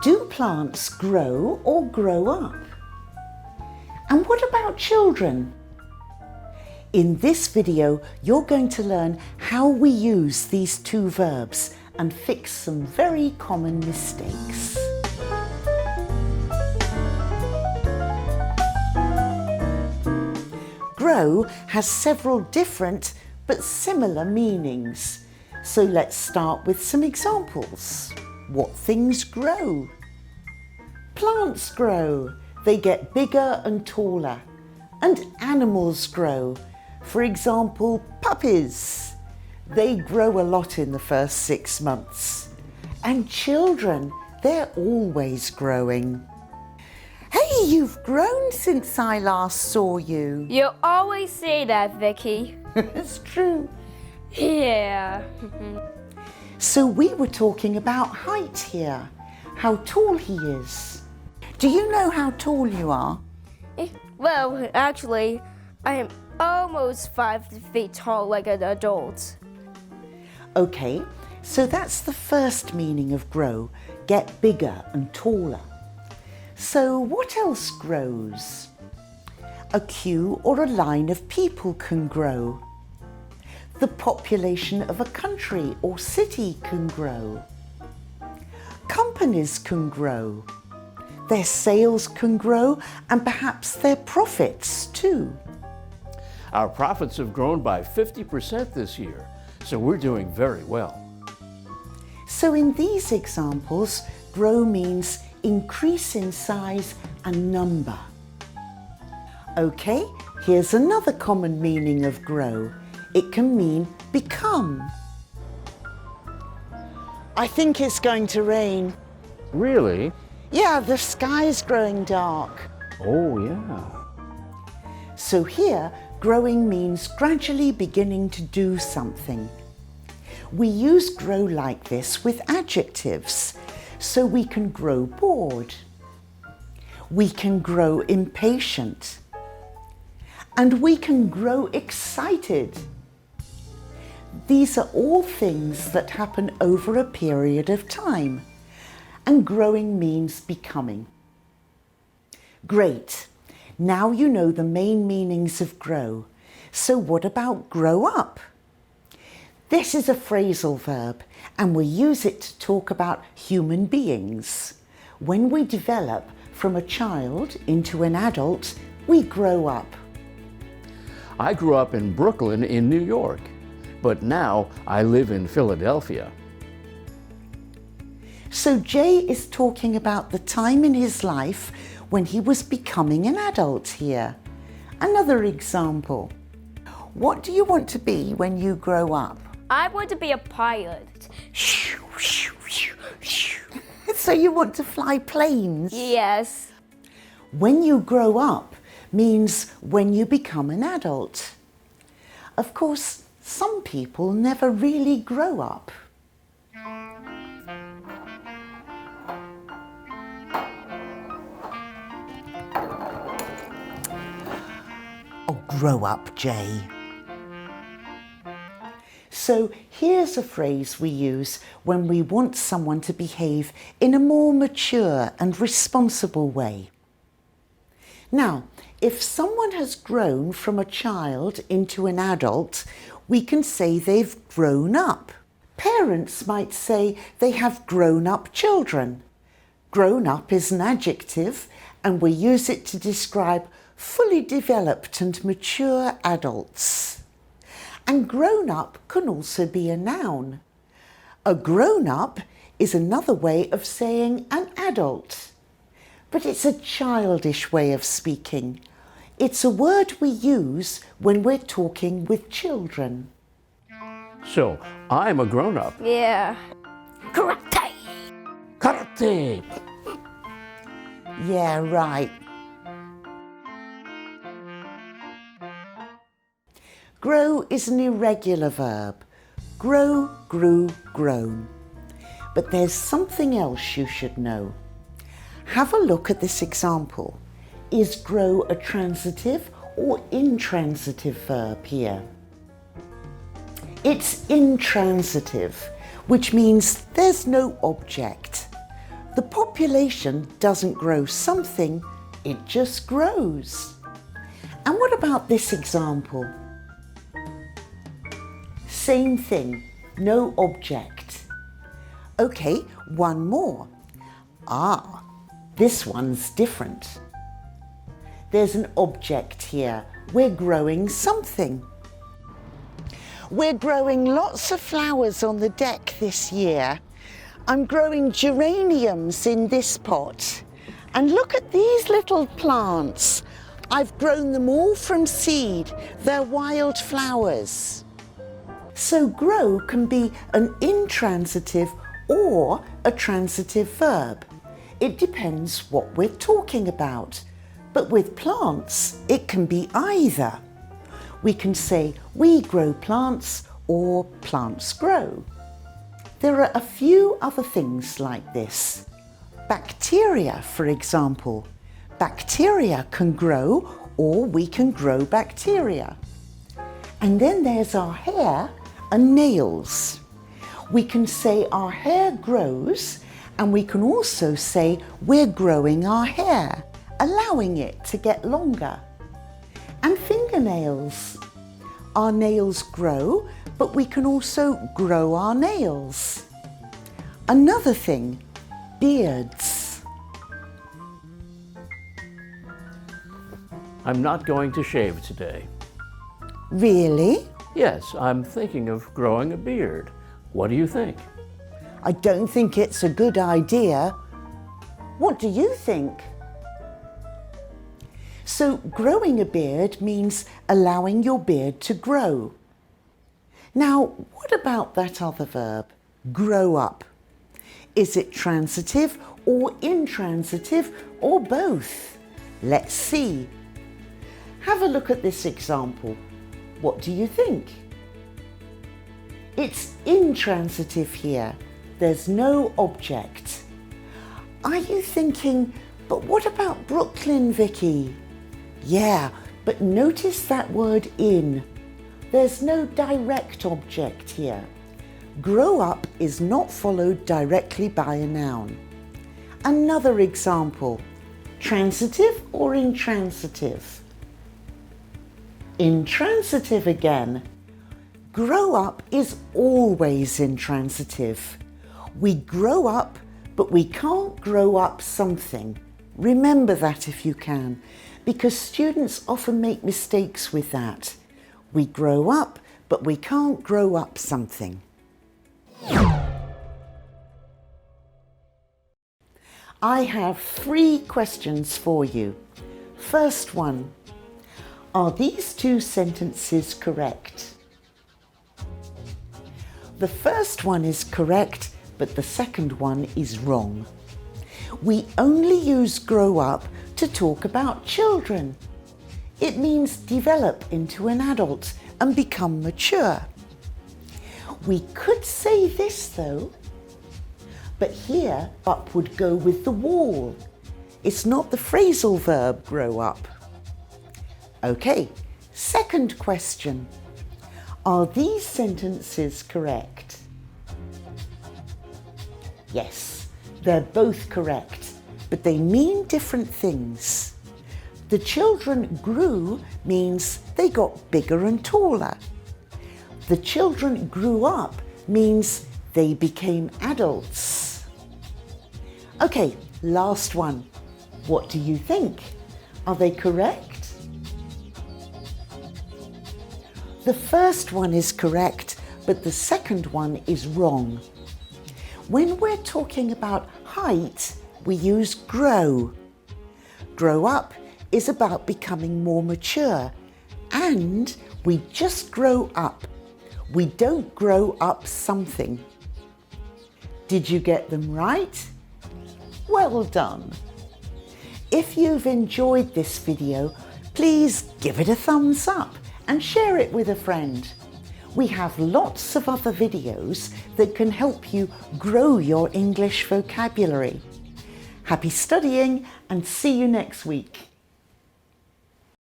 Do plants grow or grow up? And what about children? In this video, you're going to learn how we use these two verbs and fix some very common mistakes. Grow has several different but similar meanings. So let's start with some examples. What things grow? Plants grow. They get bigger and taller. And animals grow. For example, puppies. They grow a lot in the first 6 months. And children, they're always growing. Hey, you've grown since I last saw you. You always say that, Vicky. It's true. Yeah. So we were talking about height here, how tall he is. Do you know how tall you are? Well, actually, I am almost 5 feet tall like an adult. Okay, so that's the first meaning of grow, get bigger and taller. So what else grows? A queue or a line of people can grow. The population of a country or city can grow. Companies can grow. Their sales can grow and perhaps their profits too. Our profits have grown by 50% this year, so we're doing very well. So in these examples, grow means increase in size and number. Okay, here's another common meaning of grow. It can mean become. I think it's going to rain. Really? Yeah, the sky's growing dark. Oh, yeah. So here, growing means gradually beginning to do something. We use grow like this with adjectives. So we can grow bored. We can grow impatient. And we can grow excited. These are all things that happen over a period of time. And growing means becoming. Great. Now you know the main meanings of grow. So what about grow up? This is a phrasal verb, and we use it to talk about human beings. When we develop from a child into an adult, we grow up. I grew up in Brooklyn in New York, but now I live in Philadelphia. So Jay is talking about the time in his life when he was becoming an adult here. Another example. What do you want to be when you grow up? I want to be a pilot. So you want to fly planes? Yes. When you grow up means when you become an adult. Of course, some people never really grow up. Oh, grow up, Jay. So here's a phrase we use when we want someone to behave in a more mature and responsible way. Now, if someone has grown from a child into an adult, we can say they've grown up. Parents might say they have grown-up children. Grown-up is an adjective, and we use it to describe fully developed and mature adults. And grown-up can also be a noun. A grown-up is another way of saying an adult. But it's a childish way of speaking. It's a word we use when we're talking with children. So, I'm a grown-up. Yeah. Karate! Karate! Yeah, right. Grow is an irregular verb. Grow, grew, grown. But there's something else you should know. Have a look at this example. Is grow a transitive or intransitive verb here? It's intransitive, which means there's no object. The population doesn't grow something, it just grows. And what about this example? Same thing, no object. Okay, one more. Ah, this one's different. There's an object here. We're growing something. We're growing lots of flowers on the deck this year. I'm growing geraniums in this pot. And look at these little plants. I've grown them all from seed. They're wild flowers. So grow can be an intransitive or a transitive verb. It depends what we're talking about. But with plants, it can be either. We can say we grow plants or plants grow. There are a few other things like this. Bacteria, for example. Bacteria can grow or we can grow bacteria. And then there's our hair and nails. We can say our hair grows and we can also say we're growing our hair, allowing it to get longer. And fingernails. Our nails grow, but we can also grow our nails. Another thing, beards. I'm not going to shave today. Really? Yes, I'm thinking of growing a beard. What do you think? I don't think it's a good idea. What do you think? So growing a beard means allowing your beard to grow. Now, what about that other verb, grow up? Is it transitive or intransitive or both? Let's see. Have a look at this example. What do you think? It's intransitive here. There's no object. Are you thinking, but what about Brooklyn, Vicky? Yeah, but notice that word in. There's no direct object here. Grow up is not followed directly by a noun. Another example, transitive or intransitive? Intransitive again. Grow up is always intransitive. We grow up, but we can't grow up something. Remember that if you can, because students often make mistakes with that. We grow up, but we can't grow up something. I have 3 questions for you. First one, are these 2 sentences correct? The first one is correct, but the second one is wrong. We only use grow up to talk about children. It means develop into an adult and become mature. We could say this though, but here up would go with the wall. It's not the phrasal verb grow up. Okay, second question. Are these sentences correct? Yes, they're both correct, but they mean different things. The children grew means they got bigger and taller. The children grew up means they became adults. Okay, last one. What do you think? Are they correct? The first one is correct, but the second one is wrong. When we're talking about height, we use grow. Grow up is about becoming more mature, and we just grow up. We don't grow up something. Did you get them right? Well done. If you've enjoyed this video, please give it a thumbs up and share it with a friend. We have lots of other videos that can help you grow your English vocabulary. Happy studying and see you next week.